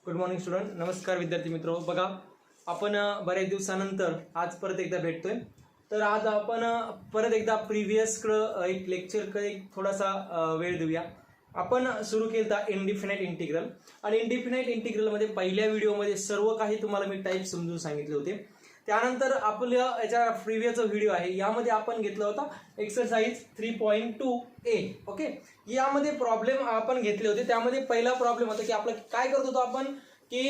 Good morning student. नमस्कार विद्यार्थी मित्र. बघा आपण बऱ्याच दिवसानंतर आज परत एकदा भेटतोय. तर आज आपण परत एकदा प्रिव्हियसकडं एक लेक्चरकडे थोडासा वेळ देऊया. आपण सुरू केला इनडिफिनाइट इंटिग्रल आणि इनडिफिनाइट इंटिग्रलमध्ये पहिल्या व्हिडिओमध्ये सर्व काही तुम्हाला मी टाईप समजून सांगितले होते. त्यानंतर आपल्या याच्या प्रिव्हियसचा व्हिडिओ आहे यामध्ये आपण घेतला होता एक्सरसाइज 3.2a. ओके, यामध्ये प्रॉब्लेम आपण घेतले होते. त्यामध्ये पहिला प्रॉब्लेम होता की आपलं काय करत होतो आपण की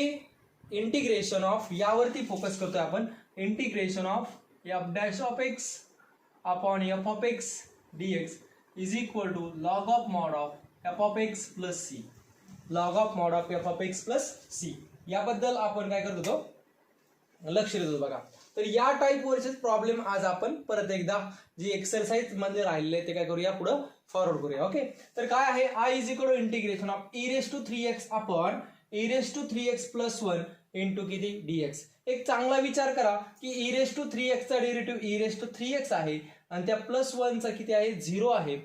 इंटिग्रेशन ऑफ यावरती फोकस करतोय आपण. Integration of F dash of x upon F of x dx is equal to log of mod of F of x plus C. Log of mod of F of x plus C याबद्दल आपण काय करत होतो लक्ष देत होतो. बघा, तर या टाईप वरचेच प्रॉब्लेम आज आपण परत एकदा जी एक्सरसाइज मध्ये राहिलेले ते काय करूया पुढे फॉरवर्ड करूया. ओके, तर काय आहे I is equal to integration of E raise to 3x upon E raise to 3x plus 1 into किती dx. एक चांगला विचार करा की ई रेस टू 3x चा derivative E raise to 3x आहे आणि त्या प्लस 1 चा किती आहे 0 आहे.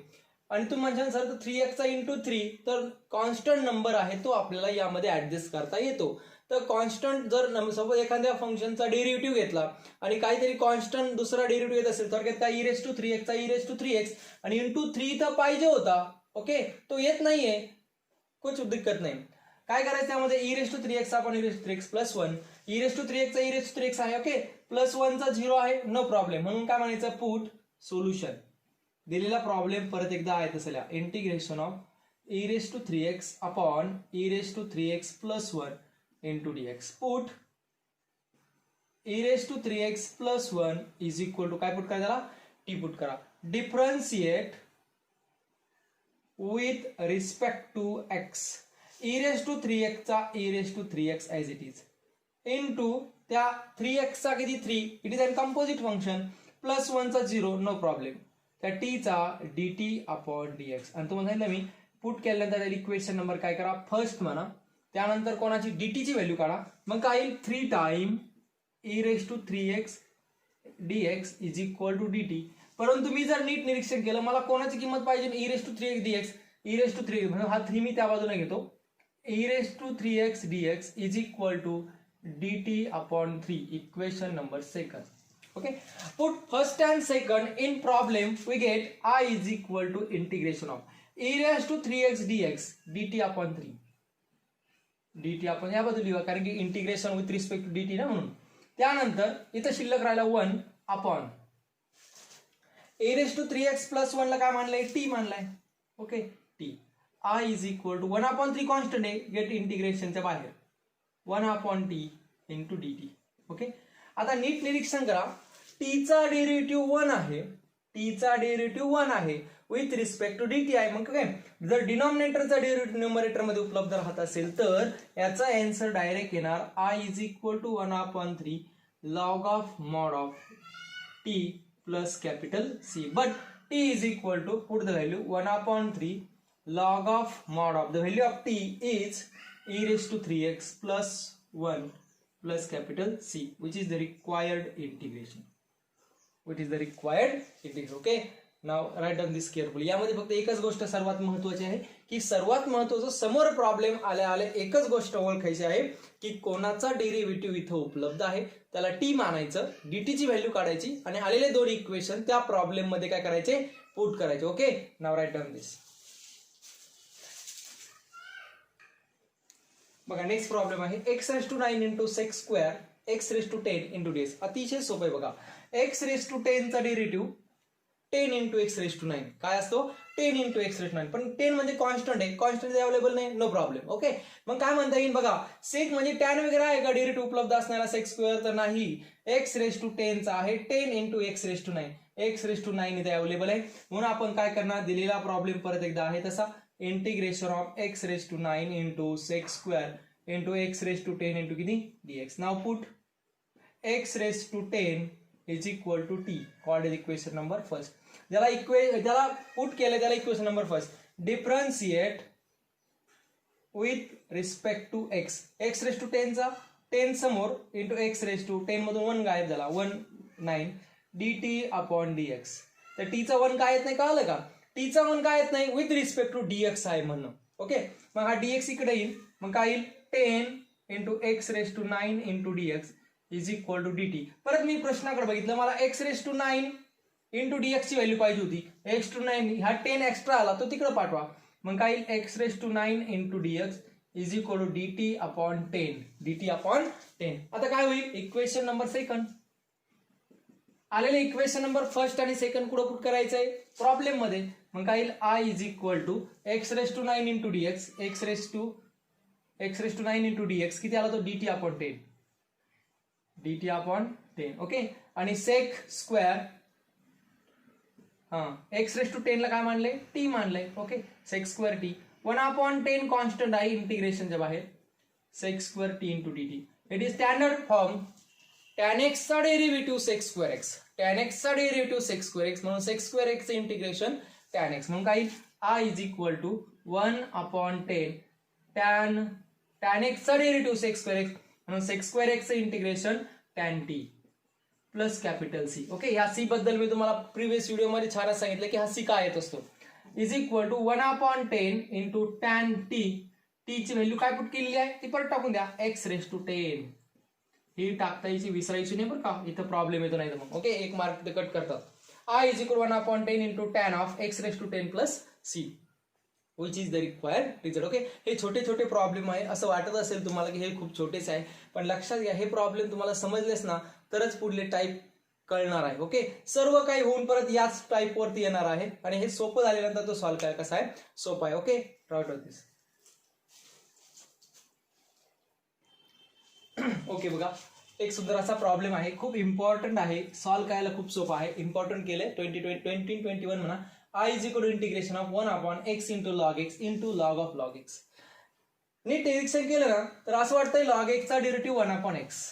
आणि तुम्ही म्हणशाल सर 3x चा इंटू 3 तर कॉन्स्टंट नंबर आहे तो आपल्याला यामध्ये ऍडजस्ट करता येतो. तर कॉन्स्टंट जर सपोज एखाद्या फंक्शनचा डेरिव्हेटिव्ह घेतला आणि काहीतरी कॉन्स्टंट दुसरा डेरिव्हेटिव्ह येत असेल तर काय ई रेस टू 3x चा ई रेस टू 3x आणि इंटू 3 तर पाहिजे होता. ओके, तो येत नाहीये, कुछ दिक्कत नाही. काय करायचं त्यामध्ये ई रेस टू 3x आपण E raise to 3x plus 1 E raise to 3x चा ई रेस टू 3x आहे. ओके, प्लस 1 चा 0 आहे, नो प्रॉब्लेम. म्हणून काय म्हणायचं पुट सोल्युशन. दिलेला प्रॉब्लेम परत एकदा आहे तसल्या integration of E raise to 3x upon E raise to 3x plus 1 into dx. Put e raised to 3x plus 1 is equal to काय पुट करा त्याला t पुट करा. Differentiate with respect to x. e raised to 3x चा e raised to 3x as it is into त्या 3x चा किती 3 it is a composite function plus 1 चा 0 no problem. त्या t चा dt upon dx. आणि तुम्हाला सांगितलं मी पुट केल्यानंतर इक्वेशन नंबर काय करा फर्स्ट म्हणा, त्यानंतर कोणाची dt ची व्हॅल्यू काढा. मग काय येईल 3 time e raise to 3x dx is equal to dt. परंतु मी जर नीट निरीक्षण केलं मला कोणाची किंमत पाहिजे e raise to 3x dx e race to 3 म्हणजे हा 3 मी त्या बाजूने घेतो. e raise to 3x dx is equal to dt upon 3 equation number second. Okay, put first and second in problem we get i is equal to integration of e raise to 3x dx dt upon 3 dt आपण या बाजू लिहूया कारण की integration with respect to dt ना, म्हणून. त्यानंतर इथं शिल्लक राहिला 1 upon A raise to 3x plus 1 ला काय मानलंय t मानलाय. Okay, t i is equal to 1 upon 3 constant आहे गेट इंटिग्रेशनच्या बाहेर 1 upon t into dt. Okay, आता नीट निरीक्षण करा t चा डेरिव्हेटिव्ह 1 आहे, t चा डेरिव्हेटिव्ह 1 आहे विथ रिस्पेक्ट टू dt आहे. मग काय जर डिनॉमिनेटरचा डेरिव्हेटिव्ह न्यूमरेटर मध्ये उपलब्ध राहत असेल तर याचा आन्सर डायरेक्ट येणार i is equal to 1 upon 3 log of mod of t plus capital C. But t is equal to put the value 1 upon 3 log of mod of the value of t is e raise to 3x plus 1 plus capital C which is the required integration. What is the required integration? Okay, now write down this carefully. यामध्ये फक्त एकच गोष्ट सर्वात महत्वाची आहे की सर्वात महत्वाचं समोर प्रॉब्लेम आले एकच गोष्ट ओळखायची आहे की कोणाचा डेरिव्हेटिव्ह इथं उपलब्ध आहे त्याला टी मानायचं, dt ची व्हॅल्यू काढायची आणि आलेले दोन इक्वेशन त्या प्रॉब्लेम मध्ये काय करायचे पुट करायचे. Okay, now write down this. बघा नेक्स्ट प्रॉब्लेम आहे x raise to 9 into sec square x raise to 10 into dx. अतिशय सोपं आहे. बघा x रेस टू 10 चा derivative 10 into x raise to 9 काय असतो 10 इंटू एक्स रेस टू 9. पण 10 म्हणजे कॉन्स्टंट आहे, कॉन्स्टंट अवेलेबल नाही, नो प्रॉब्लेम. ओके, मग काय म्हणता येईल बघा सेक म्हणजे टॅन वगैरे आहे का डेरिव्हेटिव्ह उपलब्ध असणारा सेक्स स्क्वेअर तर नाही. एक्स रेस टू 10 चा आहे 10 into x raise to 9 x raise to 9 इथे अवेलेबल आहे. म्हणून आपण काय करणार दिलेला प्रॉब्लेम परत एकदा आहे तसा integration of x raise to 9 into sec square into x raise to 10 into किती dx. Now put x raise to 10 is equal to t called is equation number first. ज्याला पुट केलं त्याला equation number first. Differentiate with respect to x x raise to 10 चा 10 समोर into x raise to 10 मधून 1 गायब झाला 1 9 dt अपॉन dx. तर t चा 1 काय येत नाही कळलं का. t चा 1 काय येत नाही विथ रिस्पेक्ट टू dx आहे म्हणून. ओके, मग हा dx इकडे येईल मग काय येईल 10 into x raise to 9 into d x is equal to dt. परत मी प्रश्नाकडे बघितलं, मला x raise to 9 into d x ची व्हॅल्यू पाहिजे होती. एक्स टू 9 हा 10 एक्स्ट्रा आला तो तिकडे पाठवा. मग काय येईल, x raise to 9 into d x is equal to dt upon 10. dt upon 10. आता काय होईल, इक्वेशन नंबर सेकंड आलेले इक्वेशन नंबर फर्स्ट आणि सेकंड कुठं पुट करायचंय प्रॉब्लेम मध्ये. मग काय येईल, I is equal to x raise to 9 into d x, x raise to 9 into d x किती आला तो dt upon 10. dt upon 10. Okay. आणि sec square x raise to 10 ला काय मानलंय, T मानलंय. Okay. Sec square T 1 upon 10 constant आहे इंटिग्रेशनच्या बाहेर. Sec square T into dt. It is standard form tan x चा derivative सेक square x, tan x चा derivative सेक square x, म्हणून सेक square x चे integration tan x. म्हणून काय I is equal to 1 upon 10 tan x चा derivative सेक square x, म्हणून सेक square x चे integration tan t plus capital C. Okay. ह्या C बद्दल मी तुम्हाला प्रिव्हियस व्हिडिओ मध्ये छान सांगितलं की हा सी काय येत असतो. Is equal to 1 upon 10 into tan t. T ची व्हॅल्यू काय पुट केलेली आहे ती परत टाकून द्या, एक्स रेस टू 10. ही टाकता यायची, विसरायची नाही बरं का, इथं प्रॉब्लेम येतो नाही तर मग. ओके. एक मार्क ते कट करतात. I is equal 1 upon 10 into tan of x raise to 10 plus C which is the required result. Okay. हे छोटे छोटे प्रॉब्लेम आहे. असं वाटत असेल तुम्हाला की हे खूप छोटेच आहे, पण लक्षात घ्या हे प्रॉब्लेम तुम्हाला समजलेच ना तरच पुढले टाईप कळणार आहे. ओके. सर्व काही होऊन परत याच टाईप वरती येणार आहे आणि हे सोपं झाल्यानंतर तो सॉल्व्ह करायला कसा आहे, सोपा आहे. Okay. Write of this. Okay. बघा एक सुंदर असा प्रॉब्लेम आहे, खूप इम्पॉर्टंट आहे, सॉल्व्ह करायला खूप सोपा आहे. इम्पॉर्टंट केलंय 2021 म्हणा. I is equal to integration of 1 upon x into log x into log of log x. नीट निरीक्षण केलं ना तर असं वाटतंय लॉग एक्सचा derivative 1 upon x.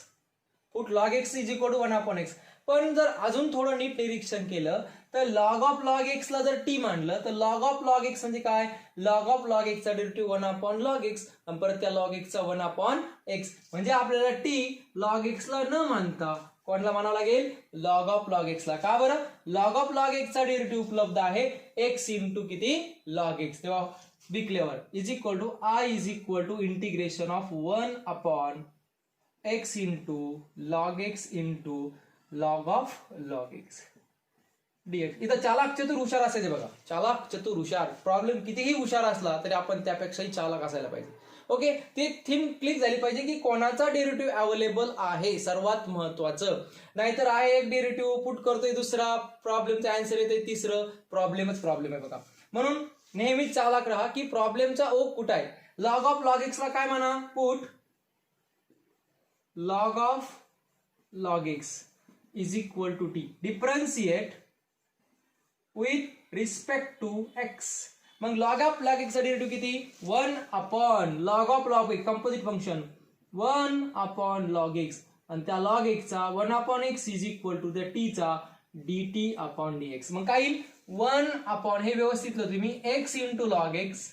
Put log x is equal to 1 upon x. पण जर अजून थोडं नीट निरीक्षण केलं तर लॉग ऑफ लॉग एक्स ला जर टी मानलं तर लॉग ऑफ लॉग एक्स म्हणजे काय, लॉग ऑफ लॉग एक्सचा डेरिव्हेटिव्ह 1 अपॉन लॉग एक्स आणि परत त्या लॉग एक्सचा 1 अपॉन एक्स. म्हणजे आपल्याला टी लॉग एक्सला न मानता कोणला मानावं लागेल, लॉग ऑफ लॉग एक्सला. का बरं, लॉग ऑफ लॉग एक्सचा डेरिव्हेटिव्ह उपलब्ध आहे एक्स इंटू किती लॉग एक्स. तेव्हा be clever is equal to I is equal to integration of 1 upon x into log x into log of log x d x. इथं चालाक चतुर हुशार असायचे बघा, चालाक चतुर हुशार. प्रॉब्लेम कितीही हुशार असला तरी आपण त्यापेक्षाही चालाक असायला पाहिजे. ओके. ते थीम क्लिक झाली पाहिजे की कोणाचा डेरिव्हेटिव्ह अवेलेबल आहे, सर्वात महत्वाचं. नाहीतर आहे एक डेरिव्हेटिव्ह पुट करतोय दुसरा, प्रॉब्लेमचा आन्सर येतोय तिसरं, प्रॉब्लेमच प्रॉब्लेम आहे बघा. म्हणून नेहमीच चालाक राहा की प्रॉब्लेमचा ओक कुठं आहे. लॉग ऑफ लॉग एक्सला काय म्हणा, put log of log x is equal to t. Differentiate with respect to x. मग लॉग ऑफ लॉग एक्सचा डेरिव्हेटिव्ह किती, 1 upon log of log x, composite function 1 upon log x आणि त्या log एक्सचा 1 upon x is equal to त्या टीचा dt upon dx. मग काय येईल, 1 अपॉन हे व्यवस्थित लिहितो मी, x into log x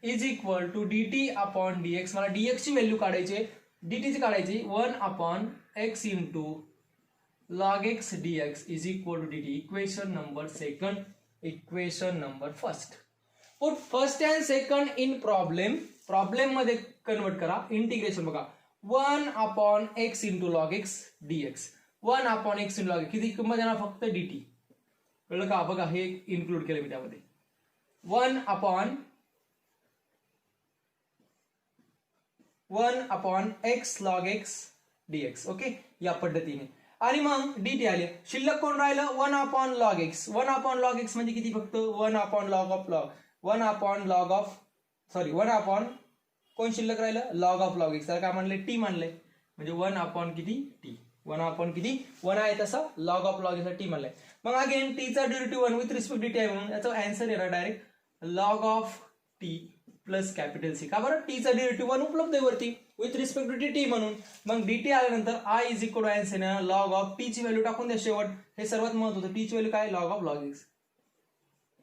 is equal to dt upon dx. मला dx ची व्हॅल्यू काढायची, dt ची काढायची, 1 upon x into log x dx is equal to dt. Equation number second, equation number first. Put first and second in problem. Problem मध्ये convert करा. Integration बघा, 1 upon x into log x dx. 1 upon x into log x किती किंमत येणार, फक्त dt. कळलं का, बघा हे इन्क्लूड केलं मी त्यामध्ये. 1 upon x log x dx. Okay. या पद्धतीने. आणि मग dt आले, शिल्लक कोण राहिलं, 1 upon log x. 1 upon log x म्हणजे किती, फक्त 1 upon log of log, 1 upon log of 1 upon कोण शिल्लक राहिलं, लॉग ऑफ लॉग एक्स. तर काय म्हणले, टी मानले. म्हणजे 1 अपॉन किती, टी. 1 अपॉन किती, 1 आहे तसा log of log x T मानलाय. मग अगेन टीचा डेरिव्हेटिव्ह 1 विथ रिस्पेक्ट dt आहे म्हणून याचा आन्सर येणार direct log of t plus capital C. का बरं, टीचा डेरिव्हेटिव्ह 1 उपलब्ध आहे वरती विथ रिस्पेक्ट टू dt म्हणून. मग dt आल्यानंतर I is equal to answer log of t ची व्हॅल्यू टाकून द्या शेवट. हे सर्वात महत्त्वाचं, टी ची व्हॅल्यू काय, log of log x,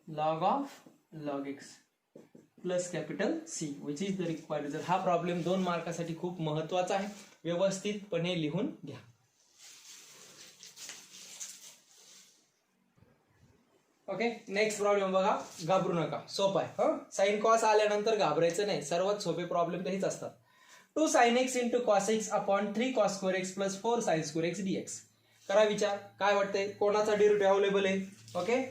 log of log x plus capital C which is the required result. हा प्रॉब्लेम 2 मार्कासाठी खूप महत्वाचा आहे, व्यवस्थितपणे लिहून घ्या. ओके. नेक्स्ट प्रॉब्लेम बघा, घाबरू नका, सोपा आहे. साइन कॉस आल्यानंतर घाबरायचं नाही, सर्वात सोपे प्रॉब्लेम तर हेच असतात. 2 sin x into cos x upon 3 cos square x plus 4 sin square x d x. करा विचार, काय वाटतंय कोणाचा डेरिव्हेटिव्ह अवेलेबल आहे. ओके,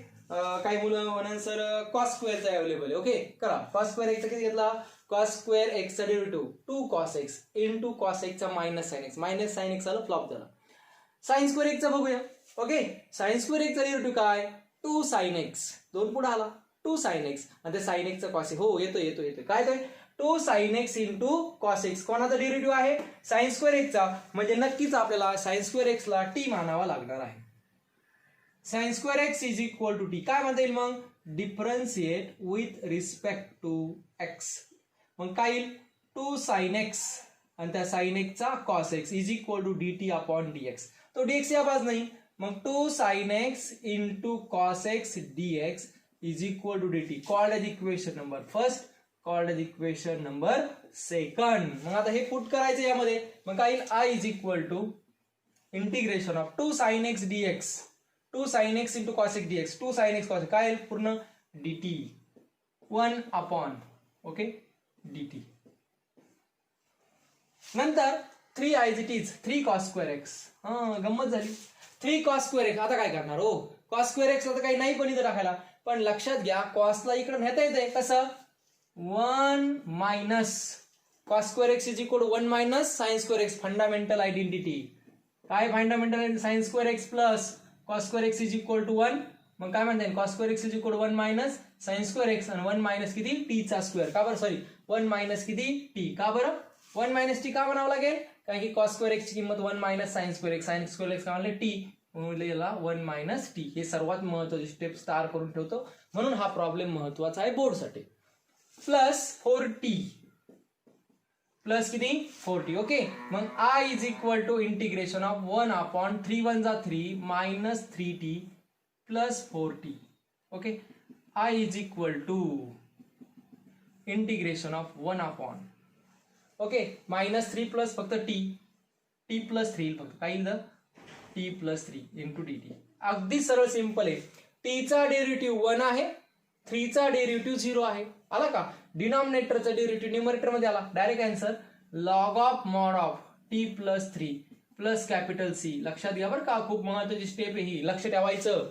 काही मुलं म्हणाल सर कॉस स्क्वेअरचा अवेलेबल आहे. ओके, करा कॉस स्क्वेअर एक्सचा किती घेतला, कॉस स्क्वेअर एक्सचा derivative 2 cos x into cos एक्सचा मायनस साइन एक्स आला, फ्लॉप झाला. साइन स्क्वेअर एक्सचा बघूया. ओके, साइन स्क्वेअर एक्सचा डेरिव्हेटिव्ह काय, 2 sin x, दोन पुढे आला 2 sin x आणि ते sin x चा कॉस हो येतो काय ते 2 sin x into cos x. कोणाचा डेरिव्हेटिव्ह आहे, साइन स्क्वेअर एक्सचा, म्हणजे नक्कीच आपल्याला साइन स्क्वेअर एक्स ला टी मानावा लागणार आहे. Sine square x is equal to t. काय म्हणता येईल मग, differentiate with respect to x. मग काय येईल 2 sin x आणि त्या साइन एक्सचा cos x is equal to d t upon d x. तो डीएक्स या बाज नाही, मग 2 sin x into cos x dx is equal to d t. Called as equation number first, called as equation number second. मग आता हे put करायचं यामध्ये, मग काय येईल I is equal to integration of 2 sin x dx, 2 sin x into cos x d x, 2 sin x cos, काय येईल पूर्ण dt 1 अपॉन ओके dt. नंतर 3 as it is 3 cos square x. गंमत झाली, 3 cos square x. आता काय करणार हो, cos square x आता काही नाही पण इथं टाकायला, पण लक्षात घ्या कॉसला इकडे नेता येते कसं 1 minus cos square x is equal to 1 minus sin square x. Fundamental identity काय, fundamental sin square x plus cos square x is equal to 1. मग काय म्हणता येईल cos square x is equal to 1 minus sin square x आणि 1 minus किती t चा square. का बरं, सॉरी 1 मायनस किती t. का बरं 1 मायनस टी का बनावं लागेल, कारण की cos square x ची किंमत 1 मायनस sin square x का म्हणले t, म्हणून याला 1 मायनस टी. हे सर्वात महत्त्वाची स्टेप स्टार करून ठेवतो, म्हणून हा प्रॉब्लेम महत्त्वाचा आहे बोर्डसाठी. प्लस 4t प्लस किती 4t. ओके, मग I is equal to integration of 1 upon 3 1 जा 3 minus 3t plus 4t. Okay, I is equal to integration of 1 upon okay minus 3 plus फक्त टी प्लस 3 फक्त काय येईल t plus 3 into d t. अगदी सरळ simple आहे. टीचा डेरिव्हेटिव्ह 1 आहे, 3 चा डेरिव्हेटिव्ह 0 आहे. आला का, डिनॉमिनेटरचा डेरिव्हेटिव्ह न्यूमरेटर मध्ये आला. Direct answer log of mod of t plus 3 plus capital C. लक्षात घ्या बरं का, खूप महत्वाची स्टेप आहे ही, लक्ष ठेवायचं.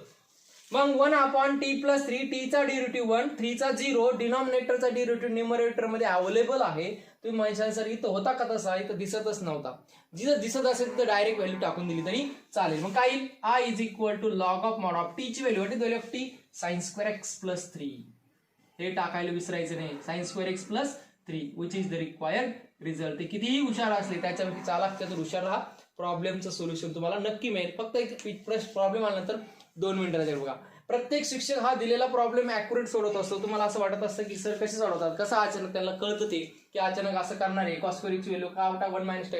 मग 1 अपॉन टी प्लस 3, टीचा डेरिव्हेटिव्ह 1, 3 चा 0, डिनॉमिनेटरचा डेरिव्हेटिव्ह न्यूमरेटर मध्ये अवेलेबल आहे. तुम्ही म्हणशाल सर इथं होता का तसा, इथं दिसतच नव्हता. जिथं दिसत असेल तर डायरेक्ट व्हॅल्यू टाकून दिली तरी चालेल. मग काय येईल I is equal to log of mod of t ची value what is value of T sign square x plus 3. हे टाकायला विसरायचं नाही, sign square x plus 3 which is the required result. ते कितीही हुशार असले त्याच्यापैकी चालाक त्याचं हुशार राहा, प्रॉब्लेमचं सोल्युशन तुम्हाला नक्की मिळेल. फक्त एक प्रॉब्लेम आल्यानंतर 2 मिनिटं लागेल. बघा, प्रत्येक शिक्षक हा दिलेला प्रॉब्लेम ऍक्युरेट सोडवत असतो. तुम्हाला असं वाटत असतं की सर कसे सोडवतात, कसं अचानक त्यांना कळतं ते की अचानक असं करणार आहे, कॉस स्क्वेअर ची व्हॅल्यू का 1 मायनस टी.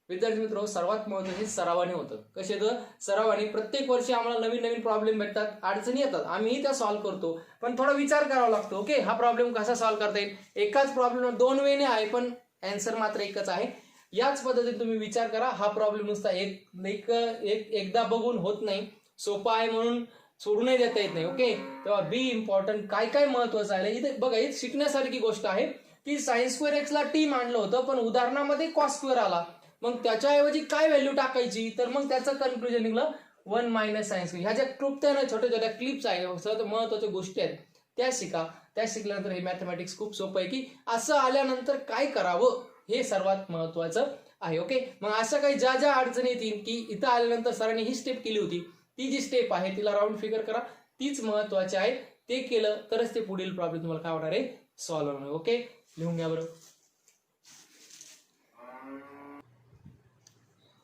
विद्यार्थी मित्र, सर्वात महत्त्वाचे सरावाने होतं. कसे तर सरावाने. प्रत्येक वर्षी आम्हाला नवीन नवीन प्रॉब्लेम भेटतात, अडचणी येतात, आम्हीही त्या सॉल्व्ह करतो, पण थोडा विचार करावा लागतो. ओके, हा प्रॉब्लेम कसा सॉल्व्ह करता येईल. एकाच प्रॉब्लेम 2 वेने आहे पण अँसर मात्र एकच आहे. याच पद्धतीने तुम्ही विचार करा. हा प्रॉब्लेम नुसता एकदा बघून होत नाही, सोपा आहे म्हणून सोडूनही देता येत नाही. ओके, तेव्हा बी इम्पॉर्टंट काय काय महत्वाचं आहे इथे बघा. हे शिकण्यासारखी गोष्ट आहे की साइन स्क्वेअर एक्स ला टी मानलं होतं, पण उदाहरणामध्ये कॉस स्क्वेअर आला. मग त्याच्याऐवजी काय व्हॅल्यू टाकायची, तर मग त्याचं कन्क्लुजन निघलं 1 मायनस साइन स्क्वेअर. ह्या ज्या क्लुप्त आहे ना, छोट्या छोट्या क्लिप्स आहे, महत्वाच्या गोष्टी आहेत, त्या शिका. त्या शिकल्यानंतर हे मॅथमॅटिक्स खूप सोपं आहे की असं आल्यानंतर काय करावं हे सर्वात महत्वाचं आहे. ओके, मग अशा काही ज्या ज्या अडचणी येतील की इथं आल्यानंतर सरांनी ही स्टेप केली होती, ती जी स्टेप आहे तिला राऊंड फिगर करा, तीच महत्वाची आहे. ते केलं तरच ते पुढील प्रॉब्लेम तुम्हाला काय होणार आहे, सॉल्व्ह होणार. ओके, लिहून घ्या बरं.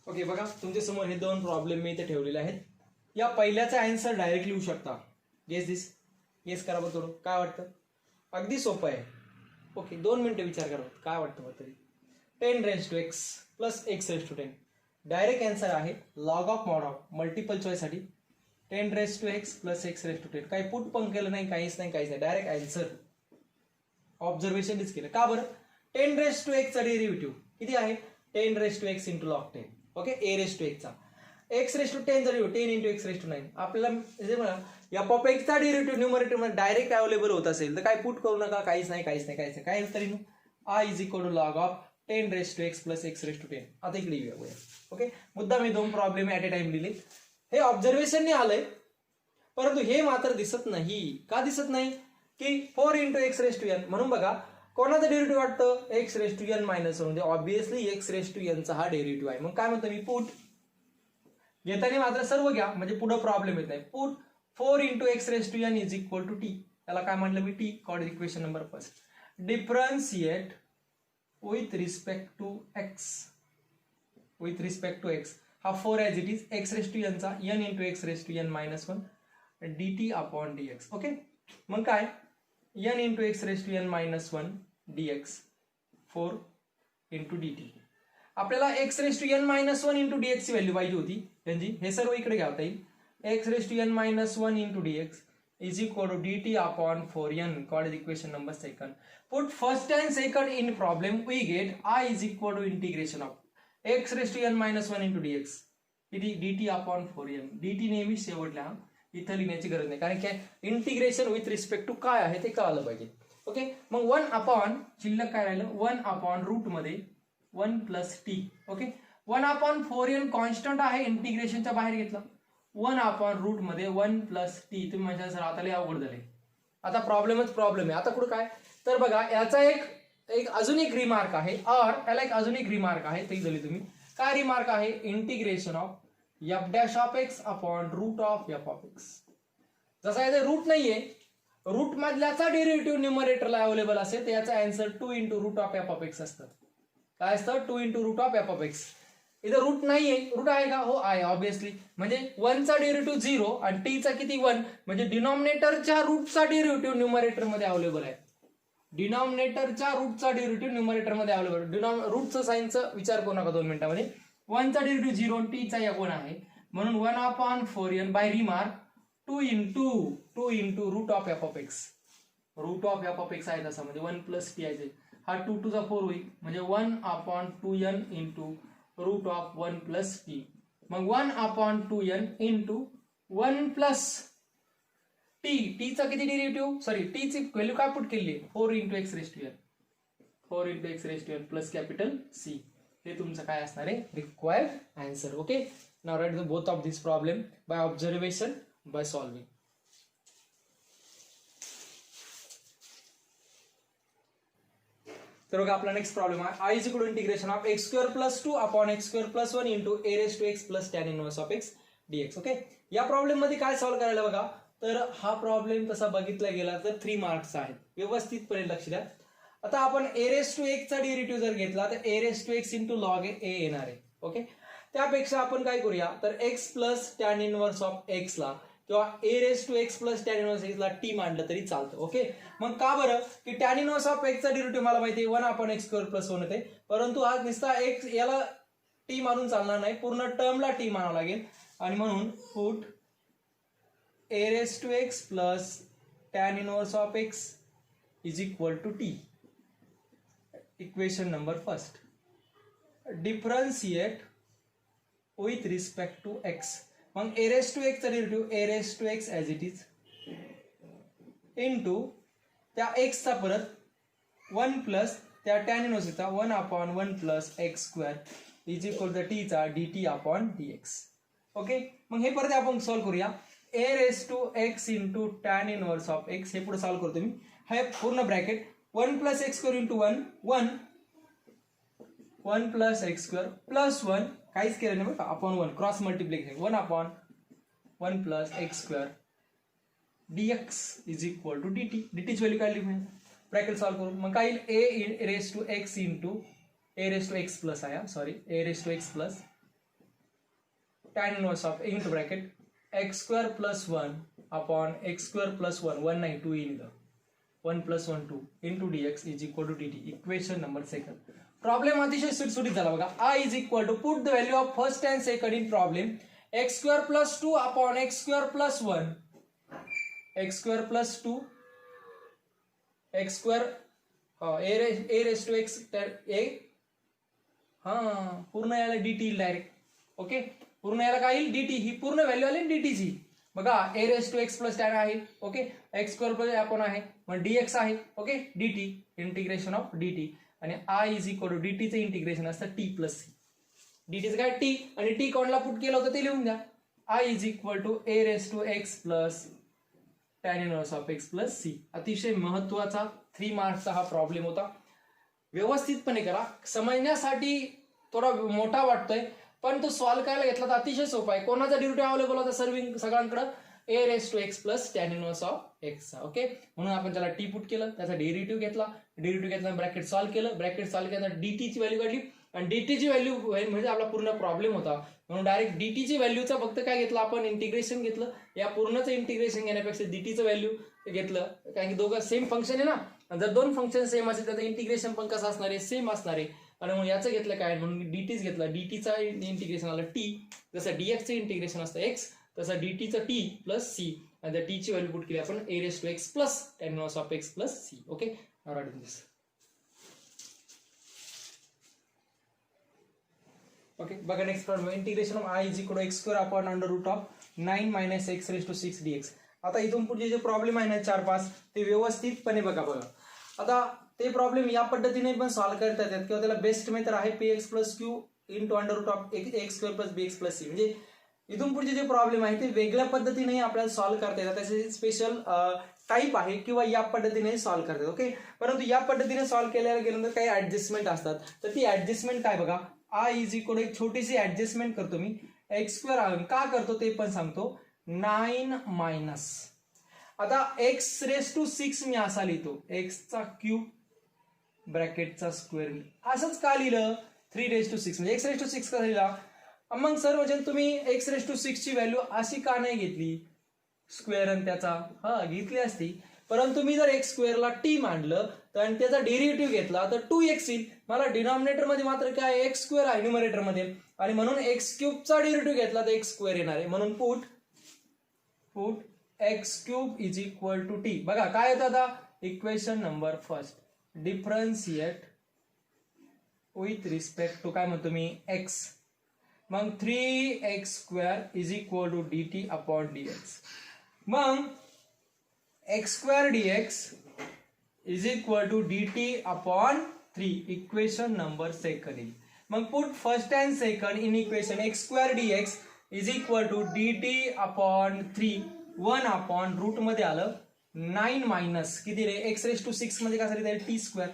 ओके, बघा तुमच्या समोर हे 2 प्रॉब्लेम मी इथे ठेवलेले आहेत. या पहिल्याचा आन्सर डायरेक्ट लिहू शकता. गेस दिस, गेस करा बरं थोडं काय वाटतं. अगदी सोपं आहे. ओके, 2 मिनिटं विचार करा काय वाटतं बरं तरी. 10 raised to x plus x raised to 10. Direct answer आहे log of mod of multiple choice साठी 10 raised to x plus x raised to 10. काही पुट पण केलं नाही, काहीच नाही, डायरेक्ट आन्सर ऑब्झर्वेशनच केलं. का बरं, 10 raised to x चा डेरिव्हेटिव्ह किती आहे 10 raised to x into log 10. Okay, a raised to x चा x raised to 10 चा derivative 10 into x raised to 9. आपल्याला म्हणा या पॉप x चा डेरिव्हेटिव्ह न्यूमरेटर मध्ये डायरेक्ट अवेलेबल होत असेल तर काय पुट करू नका, काहीच नाही. काय तरी I is equal to log of 10 raise to x plus x raise to 10. आता इकडे येऊया. ओके, मुद्दा मी 2 प्रॉब्लेम ऍट ए टाइम लिहिले. हे ऑब्झर्वेशनने आलंय, परंतु हे मात्र दिसत नाही. का दिसत नाही? की 4 into x raise to n. म्हणून बघा कोणाचं डेरिव्हेटिव्ह वाटतं? X raise to n minus 1. म्हणजे ऑब्व्हियसली एक्स रेस टू एनचा हा डेरिव्हेटिव्ह आहे. मग काय म्हणतो मी? पुट घेताना मात्र सर्व घ्या, म्हणजे पुढे प्रॉब्लेम येत नाही. Put 4 into x raise to N is equal to T. त्याला काय म्हटलं मी? T. Cord equation number first. Differentiate with respect to x. With respect to x हा 4 as it is x raise to एनचा N into x raise to n minus 1 dt upon dx. Okay, मग काय? n into x raise to n minus 1 dx 4 into dt. आपल्याला x raise to n minus 1 into dx ची value पाहिजे होती त्यांची. हे सर्व इकडे घ्यावता येईल. X raise to n minus 1 into dx is equal to dt upon 4n. called equation number second. Put first and second in problem. We get I is equal to integration of x raised to n minus 1 into dx. dt upon 4n. dt नेहमी शेवटला, इथं लिहिण्याची गरज नाही, कारण की integration with respect to काय आहे ते कळालं पाहिजे. ओके, मग 1 अपॉन शिल्लक काय राहिलं? 1 अपॉन रूट मध्ये 1 plus T. Okay, 1 upon 4n constant आहे, इंटिग्रेशनच्या बाहेर घेतला. 1 अपॉन रूट मध्ये 1 प्लस टी. तुम्ही म्हणजे सर आता लय अवघड झाले. आता प्रॉब्लेमच प्रॉब्लेम आहे. आता कुठं काय? तर बघा याचा एक अजून एक रिमार्क आहे, और याला एक अजून एक रिमार्क आहे. ते दिली तुम्ही. काय रिमार्क आहे? Integration of F dash of x upon root of F of x. जसा याचा रूट नाहीये, रूट मधल्याचा डेरिव्हेटिव्ह न्यूमरेटरला अवेलेबल असेल तर याचा answer 2 into root of F of x असतं. काय असतं? 2 into root of F of x. इथं रूट नाहीये, रूट आहे का? हो आहे ऑब्विसली. म्हणजे 1 चा डेरिव्हेटिव्ह 0 आणि टी चा किती 1, म्हणजे डिनॉमिनेटरच्या रूटचा डेरिव्हेटिव्ह न्यूमरेटर मध्ये अवेलेबल आहे. डिनॉमिनेटरच्या रूटचा डेरिव्हेटिव्ह न्यूमरेटर मध्ये अवेलेबल. रूटचं साइनचा विचार करू नका 2 मिनिटांमध्ये. 1 चा डेरिव्हेटिव्ह 0 आणि टी चा 1 आहे, म्हणून 1 upon 4n by remark 2 into root of F of x. Root of F of x आहे तसा, म्हणजे 1 प्लस टी आहे. हा 2 टू चा 4 होईल, म्हणजे 1 upon 2n into root of 1 plus t. मग 1 upon 2n into 1 plus t. टीचा किती डेरिव्हेटिव्ह? सॉरी, टीची व्हॅल्यू काय पुट केली? 4 into x raise to n. 4 into x raise to n plus capital C. हे तुमचं काय असणार आहे? Required answer. Okay, now write the both of this problem by observation, by solving. तर बघा आपला नेक्स्ट प्रॉब्लेम आहे. I is equal to integration of x square plus 2 upon x square plus 1 into a raise to x plus tan inverse of x d x. Okay, या problem मध्ये काय solve करायला बघा. तर हा प्रॉब्लेम तसा बघितला गेला तर 3 मार्क्स आहेत. व्यवस्थितपणे लक्ष द्या. आता आपण ए रेस टू एक्स चा डेरिव्हेटिव्ह जर घेतला तर ए raise to x into log ए येणार आहे. ओके, त्यापेक्षा आपण काय करूया, तर x plus tan inverse of x ला किंवा ए raise to x plus tan inverse x ला टी मांडलं तरी चालतं. ओके, मग का बरं? की टॅन इनवर्स ऑफ एक्स चा डेरिव्हेटिव्ह मला माहिती आहे 1 अपॉन एक्स स्क्वेअर प्लस 1 होते, परंतु आज नुसता एक्स याला टी मानून चालणार नाही, पूर्ण टर्मला टी मानावं लागेल. आणि म्हणून put A raise to x plus tan inverse of x is equal to T. Equation number first. Differentiate with respect to x. मग ए रेस टू एक्स चा derivative A raise to x as it is into त्या x चा परत 1 plus त्या tan इनवर्सचा 1 upon 1 plus x square is equal to T चा dt upon dx. Okay, मग हे परत आपण सॉल्व्ह करूया. ए raise to x into tan inverse of x हे पुढे सॉल्व्ह करतो मी. हे पूर्ण bracket 1 plus x square into 1 plus x square plus 1 काहीच केलं नाही बघा, upon 1 cross multiplication 1 upon 1 plus x square dx is equal to dt. डीटीची value काढली म्हणजे ब्रॅकेट सॉल्व्ह करून मग काय येईल? ए raise to x into a raise to x plus आहे, sorry A raise to x plus tan inverse of into bracket x square plus 1 upon x square plus 1 नाही 2 येईल इथं 1 प्लस 1 2 into dx is equal to dt. Equation number second. Problem अतिशय सुटसुटीत झाला बघा. I is equal to put the value of first and second in problem x square plus 2 upon x square plus 1 x square plus 2 x square A raise to x ए पूर्ण याला dt येईल direct. Okay, पूर्ण याला काय येईल? dt. ही पूर्ण value आली डीटीची. बघा ए raise to x plus tan आहे. Okay, x square plus upon आहे, मग dx आहे. Okay, dt integration of dt आणि I is equal to डीटीचं integration असतं टी प्लस सी. डीटीचं काय टी, आणि टी कोणला पुट केलं होतं ते लिहून द्या. I is equal to a raise to x plus tan inverse of x plus C. अतिशय महत्वाचा 3 मार्क्सचा हा प्रॉब्लेम होता. व्यवस्थितपणे करा. समजण्यासाठी थोडा मोठा वाटतोय, पण तो सॉल्व्ह करायला घेतला तर अतिशय सोपा आहे. कोणाचा डेरिव्हेटिव्ह अवेलेबल होता सगळ्यांकडे? ए raise to x plus tan inverse of x. Okay, म्हणून आपण त्याला टी पुट केलं, त्याचा डेरिव्हेटिव्ह घेतला, ब्रॅकेट सॉल्व्ह केलं, ब्रॅकेट सॉल्व्ह केल्यानंतर डीटीची व्हॅल्यू काढली, आणि डीटीची व्हॅल्यू म्हणजे आपला पूर्ण प्रॉब्लेम होता. म्हणून डायरेक्ट डीटीची व्हॅल्यूचा फक्त काय घेतलं आपण? इंटिग्रेशन घेतलं. या पूर्णचं इंटिग्रेशन घेण्यापेक्षा डीटीचं व्हॅल्यू घेतलं, कारण की दोघं सेम फंक्शन आहे ना. जर दोन फंक्शन सेम असेल तर इंटिग्रेशन पण कसं असणार आहे? सेम असणार आहे. आणि म्हणून याचं घेतलं काय? म्हणून डीटीच घेतलं. डीटीचा इंटिग्रेशन आलं टी, जसं डीएक्सचं इंटिग्रेशन असतं एक्स, तसं डीटीचं टी प्लस सी, आणि त्या टीची व्हॅल्यू पुट केली आपण ए raise to x plus tan inverse of x plus C. Okay, this. Okay, बघा next problem. Integration of I is equal to x square upon under root of 9 minus x raise to 6 dx. आता इथून पुढचे जे problem आहे ना 4-5 ते व्यवस्थितपणे बघा. आता ते प्रॉब्लेम या पद्धतीने पण सॉल्व्ह करता येतात, किंवा त्याला बेस्ट मेथड आहे p x plus q into under root of x square plus b x plus c. म्हणजे इथून पुढचे जे प्रॉब्लेम आहे ते वेगळ्या पद्धतीने आपल्याला सॉल्व्ह करता येतात. त्याचे स्पेशल टाईप आहे, किंवा या पद्धतीने सॉल्व्ह करतात. ओके, परंतु या पद्धतीने सॉल्व्ह केल्याला गेल्यानंतर काही ऍडजस्टमेंट असतात. तर ती ऍडजस्टमेंट काय बघा. आय इज इक्वल एक छोटीशी ऍडजस्टमेंट करतो मी. एक्स स्क्वेअर का करतो ते पण सांगतो. 9 मायनस, आता एक्स रेस टू 6 मी असा लिहितो, एक्सचा क्यूब ब्रॅकेटचा स्क्वेअर. असंच का लिहिलं? 3 रेस टू 6 म्हणजे एक्स रेस टू 6 का लिहिला? मग सर म्हणजे तुम्ही एक्स रेस टू 6 ची व्हॅल्यू अशी का नाही घेतली? स्क्वेअर आणि त्याचा घेतली असती, परंतु मी जर एक्स स्क्वेअरला टी मांडलं तर आणि त्याचा डेरिव्हेटिव्ह घेतला तर 2x येईल. मला डिनॉमिनेटर मध्ये मात्र काय एक्स स्क्वेअर आहे न्यूमरेटर मध्ये, आणि म्हणून एक्स क्यूबचा डेरिव्हेटिव्ह घेतला तर एक्स स्क्वेअर येणार आहे. म्हणून put x cube is equal to t. बघा काय येतं आता? Equation number first, differentiate with respect to काय म्हणतो मी? एक्स. मग 3x square is equal to dt upon dx. मग x square dx is equal to dt upon 3. Equation number second. मग put first and second in equation. x square dx is equal to dt upon 3. 1 upon root मध्ये आलं 9 minus किती रे? X raise to 6 मध्ये काय झालं? T square.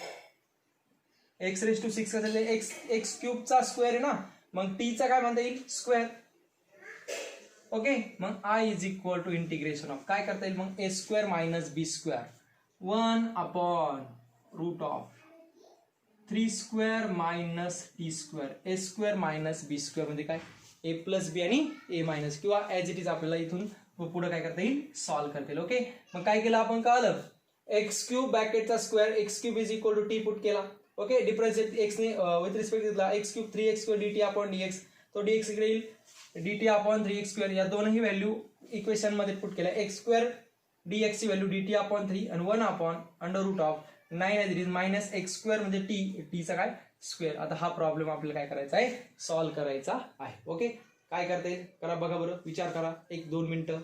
X raise to 6 का झालं? X क्यूबचा square आहे ना, मग टीचा काय म्हणता येईल? स्क्वेअर. ओके, मग I is equal to integration of काय करता येईल मग? A square minus b square 1 upon root of 3 square minus t square. A square minus b square म्हणजे काय? ए प्लस बी आणि ए मायनस, किंवा ऍज इट इज आपल्याला इथून पुढे काय करता येईल? सॉल्व्ह करता येईल. ओके, मग काय केलं आपण? कळलं? एक्स क्यूब ब्रॅकेटचा square, x cube is equal to t put केला. ओके, डिफरन्शिएट एक्स ने विथ रिस्पेक्ट घेतला, x cube 3x square dt upon dx. तो dx इकडे येईल dt अपॉन 3x स्क्वेअर. या दोनही व्हॅल्यू इक्वेशन मध्ये पुट केल्या. एक्स स्क्वेअर dx ची व्हॅल्यू dt अपॉन 3 आणि 1 upon under root of 9 as it is minus x square म्हणजे टी चा काय? स्क्वेअर. आता हा प्रॉब्लेम आपल्याला काय करायचा आहे? सॉल्व्ह करायचा आहे. ओके, काय करता येईल? करा बघा बरं, विचार करा 1-2 मिनिटं.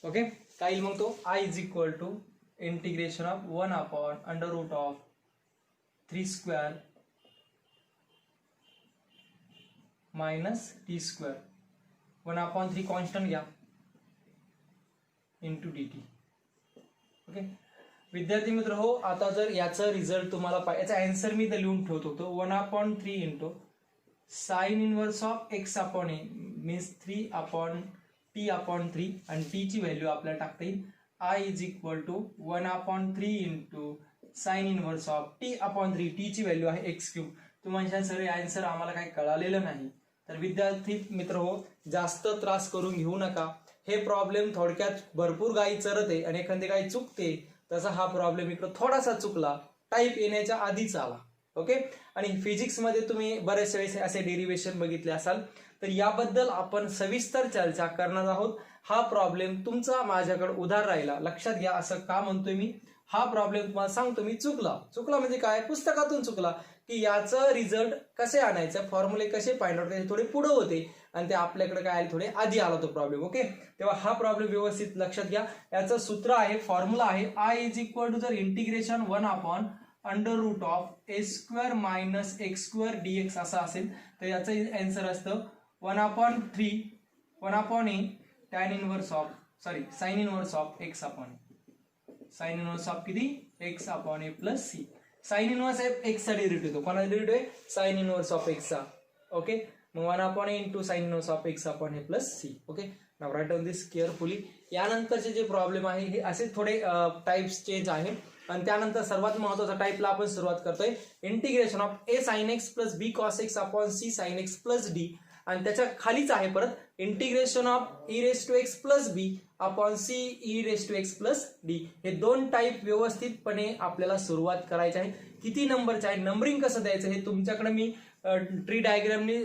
ओके, काय येईल मग? तो I is equal to integration of 1 upon under root of 3 square minus t square 1 upon 3 constant घ्या इंटू dt. ओके विद्यार्थी मित्र हो, आता जर याचा रिझल्ट तुम्हाला याचा आन्सर मी इथे लिहून ठेवत होतो. 1/3 into sine inverse of x upon a means 3 upon t upon 3, आणि टी ची व्हॅल्यू आपल्याला टाकता येईल I is equal to 1/3 into sine inverse of t upon 3. T ची व्हॅल्यू आहे एक्स क्यूब. तुम्हाला सर आन्सर आम्हाला काही कळालेलं नाही, तर विद्यार्थी मित्र हो जास्त त्रास करून घेऊ नका. हे प्रॉब्लेम थोडक्यात भरपूर गाई चरत आहे आणि एखादी गाई चुकते, तसा हा प्रॉब्लेम इकडं थोडासा चुकला, टाईप येण्याच्या आधीच आला. ओके, आणि फिजिक्स मध्ये तुम्ही बरेच वेळेस असे डेरिव्हेशन बघितले असाल, तर याबद्दल आपण सविस्तर चर्चा करणार आहोत. हा प्रॉब्लेम तुमचा माझ्याकडे उधार राहिला, लक्षात घ्या. असं का म्हणतोय मी? हा प्रॉब्लेम तुम्हाला सांगतो मी चुकला म्हणजे काय, पुस्तकातून चुकला की याचं रिझल्ट कसे आणायचं, फॉर्म्युले कसे फाइंड आउट करायचे, थोडे पुढे होते आणि ते आपल्याकडे काय आले, थोडे आधी आला तो प्रॉब्लेम. ओके, तेव्हा हा प्रॉब्लेम व्यवस्थित लक्षात घ्या. याचं सूत्र आहे, फॉर्म्युला आहे I इज इक्वल टू जर integration 1/√a² minus x² dx असं असेल तर याचं आन्सर असतं 1/3 1/a tan inverse of sine inverse of x upon sine inverse of किती x upon a plus c. Sine inverse x चा derivative तो कोणाचा डेरिव्हेटिव्ह आहे, साइन इनवर्स ऑफ x चा. ओके, मग 1/a into sine inverse of x upon a plus c. Okay, now write down this carefully. यानंतरचे जे problem आहे हे असे थोडे टाइप्स चेंज आहे आणि त्यानंतर सर्वात महत्त्वाचा टाइपला आपण सुरुवात करतोय, integration of a sin x plus b cos x upon c sin x plus d. आणि त्याच्या खालीच आहे परत integration of e race to x plus b upon c e raise to x plus d. हे दोन type व्यवस्थितपणे आपल्याला सुरुवात करायची आहे. किती नंबरचे आहे, नंबरिंग कसं द्यायचं हे तुमच्याकडे मी ट्री डायग्रामने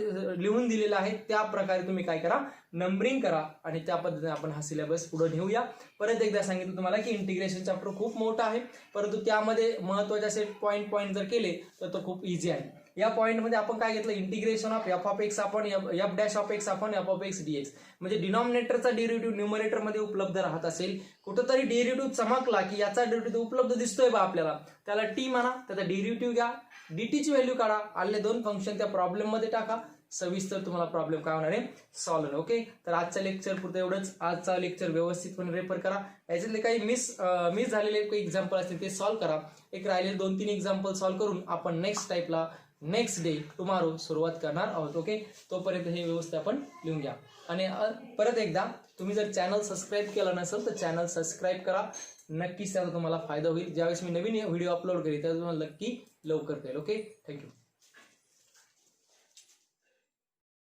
लिहून दिलेलं आहे. त्या प्रकारे तुम्ही काय करा, नंबरिंग करा आणि त्या पद्धतीने आपण हा सिलेबस पुढे नेऊया. परत एकदा सांगितलं तुम्हाला की इंटिग्रेशन चॅप्टर खूप मोठा आहे, परंतु त्यामध्ये महत्त्वाचे असे पॉईंट जर केले तर तो खूप इझी आहे. या पॉईंट मध्ये आपण काय घेतलं, integration of F of x upon f dash of x upon F of x dx. म्हणजे डिनॉमिनेटरचा डेरिव्हेटिव्ह न्यूमरेटर मध्ये उपलब्ध राहत असेल, कुठंतरी डेरिव्हेटिव्ह चमकला की याचा डेरिव्हेटिव्ह उपलब्ध दिसतोय बा आपल्याला, त्याला टी म्हणा, त्याचा डेरिव्हेटिव्ह घ्या, डीटीची व्हॅल्यू काढा, आले दोन फंक्शन त्या प्रॉब्लेम मध्ये टाका, सविस्तर तुम्हाला प्रॉब्लेम काय होणार आहे, सॉल्व्ह होणार. ओके, तर आजच्या लेक्चर पुरतं एवढंच. आजचा लेक्चर व्यवस्थितपणे रेफर करा. याच्यातले काही मिस झालेले काही एक्झाम्पल असतील ते सॉल्व्ह करा. एक राहिलेले 2-3 एक्झाम्पल सॉल्व्ह करून आपण नेक्स्ट टाईपला नेक्स्ट डे टुमारो सुरुवात करणार आहोत. ओके, तोपर्यंत हे व्यवस्था आपण लिहून घ्या. आणि परत एकदा तुम्ही जर चॅनल सबस्क्राईब केलं नसेल तर चॅनल सबस्क्राईब करा. नक्कीच त्याचा तुम्हाला फायदा होईल. ज्यावेळेस मी नवीन व्हिडिओ अपलोड करेल त्यावेळेस तुम्हाला नक्की लवकर कळेल. Okay, thank you.